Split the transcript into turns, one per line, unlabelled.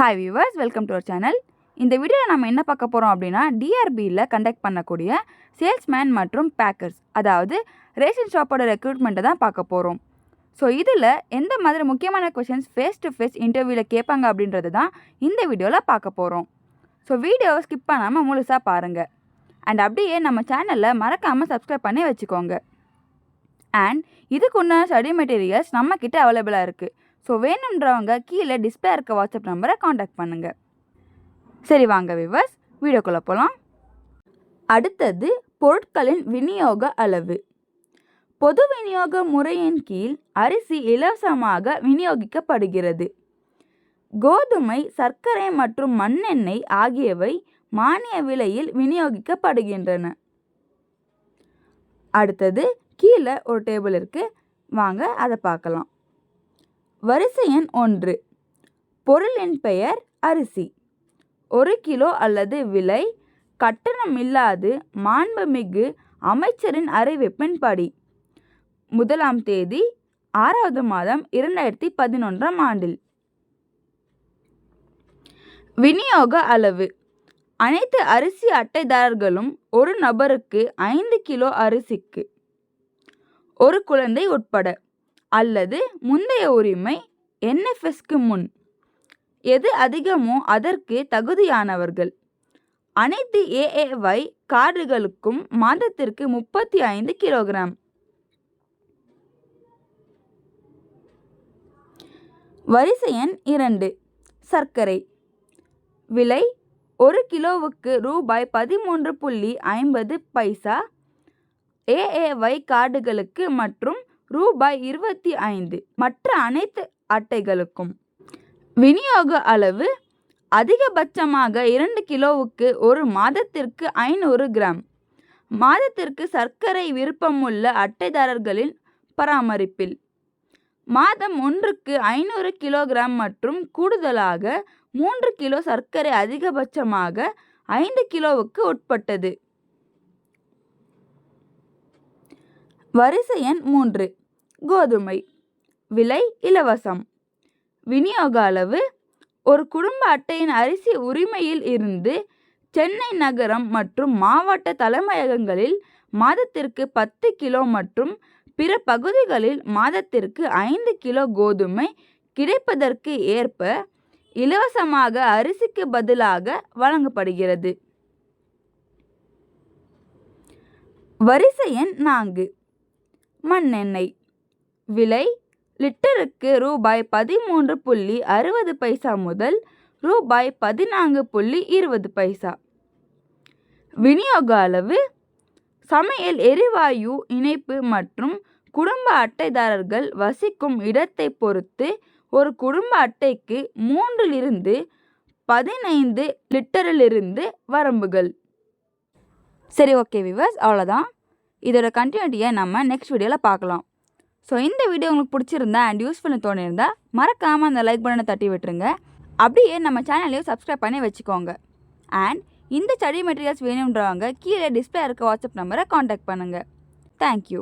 Hi viewers, welcome to our channel. இந்த வீடியோவில் நம்ம என்ன பார்க்க போகிறோம் அப்படின்னா, டிஆர்பியில் கண்டக்ட் பண்ணக்கூடிய சேல்ஸ்மேன் மற்றும் பேக்கர்ஸ், அதாவது ரேஷன் ஷாப்போட ரெக்ரூட்மெண்ட்டை தான் பார்க்க போகிறோம். ஸோ இதில் எந்த மாதிரி முக்கியமான கொஷின்ஸ் ஃபேஸ் டு ஃபேஸ் இன்டர்வியூவில் கேட்பாங்க அப்படின்றது தான் இந்த வீடியோவில் பார்க்க போகிறோம். ஸோ வீடியோவை ஸ்கிப் பண்ணாமல் முழுசாக பாருங்கள். அண்ட் அப்படியே நம்ம சேனலில் மறக்காமல் சப்ஸ்கிரைப் பண்ணி வச்சுக்கோங்க. அண்ட் இதுக்கு உண்டான ஸ்டடி மெட்டீரியல்ஸ் நம்மக்கிட்ட அவைலபிளாக இருக்குது. ஸோ வேணுன்றவங்க கீழே டிஸ்பிளே இருக்க வாட்ஸ்அப் நம்பரை காண்டாக்ட் பண்ணுங்கள். சரி வாங்க வியூவர்ஸ், வீடியோக்குள்ளே போகலாம். அடுத்தது பொருட்களின் விநியோக அளவு. பொது விநியோக முறையின் கீழ் அரிசி இலவசமாக விநியோகிக்கப்படுகிறது. கோதுமை, சர்க்கரை மற்றும் மண்ணெண்ணெய் ஆகியவை மானிய விலையில் விநியோகிக்கப்படுகின்றன. அடுத்தது கீழே ஒரு டேபிள் இருக்குது, வாங்க அதை பார்க்கலாம். வரிசை எண் 1. பொருளின் பெயர் அரிசி. 1 கிலோ அல்லது விலை கட்டணம் இல்லாது மாண்புமிகு அமைச்சரின் அறிவிப்பின்படி 1ஆம் தேதி 6வது மாதம் 2011ஆம் ஆண்டில். விநியோக அளவு. அனைத்து அரிசி அட்டைதாரர்களும் ஒரு நபருக்கு 5 கிலோ அரிசிக்கு, ஒரு குழந்தை உட்பட அல்லது முந்தைய உரிமை NFSக்கு முன் எது அதிகமோ அதற்கு தகுதியானவர்கள். அனைத்து AAY கார்டுகளுக்கும் மாதத்திற்கு 35 கிலோகிராம். வரிசை எண் 2. சர்க்கரை. விலை 1 கிலோவுக்கு ரூபாய் 13.50 AAY கார்டுகளுக்கு மற்றும் ரூபாய் 25 மற்ற அனைத்து அட்டைகளுக்கும். விநியோக அளவு அதிகபட்சமாக 2 கிலோவுக்கு ஒரு மாதத்திற்கு 500 கிராம். மாதத்திற்கு சர்க்கரை விருப்பமுள்ள அட்டைதாரர்களின் பராமரிப்பில் மாதம் ஒன்றுக்கு 500 கிலோகிராம் மற்றும் கூடுதலாக 3 கிலோ சர்க்கரை அதிகபட்சமாக 5 கிலோவுக்கு உட்பட்டது. வரிசை எண் 3. கோதுமை. விலை இலவசம். விநியோக அளவு ஒரு குடும்ப அட்டையின் அரிசி உரிமையில் இருந்து சென்னை நகரம் மற்றும் மாவட்ட தலைமையகங்களில் மாதத்திற்கு 10 கிலோ மற்றும் பிற பகுதிகளில் மாதத்திற்கு 5 கிலோ கோதுமை கிடைப்பதற்கு ஏற்ப இலவசமாக அரிசிக்கு பதிலாக வழங்கப்படுகிறது. வரிசை எண் 4. மண்ணெண்ணெய். விலை லிட்டருக்கு ரூபாய் 13.60 முதல் ரூபாய் 14.20. விநியோக அளவு சமையல் எரிவாயு இணைப்பு மற்றும் குடும்ப அட்டைதாரர்கள் வசிக்கும் இடத்தை பொறுத்து ஒரு குடும்ப அட்டைக்கு 3 15 லிட்டரிலிருந்து வரம்புகள். சரி, ஓகே வியூவர்ஸ், அவ்வளோதான். இதோட கண்டினியூட்டியை நம்ம நெக்ஸ்ட் வீடியோவில் பார்க்கலாம். ஸோ இந்த வீடியோ உங்களுக்கு பிடிச்சிருந்தா அண்ட் யூஸ்ஃபுல்னு தோணியிருந்தா மறக்காமல் அந்த லைக் பட்டனை தட்டி விட்டுருங்க. அப்படியே நம்ம சேனலையும் சப்ஸ்கிரைப் பண்ணி வச்சுக்கோங்க. அண்ட் இந்த ஸ்டடி மெட்டீரியல்ஸ் வேணுன்றவங்க கீழே டிஸ்பிளே இருக்க வாட்ஸ்அப் நம்பரை காண்டாக்ட் பண்ணுங்கள். தேங்க்யூ.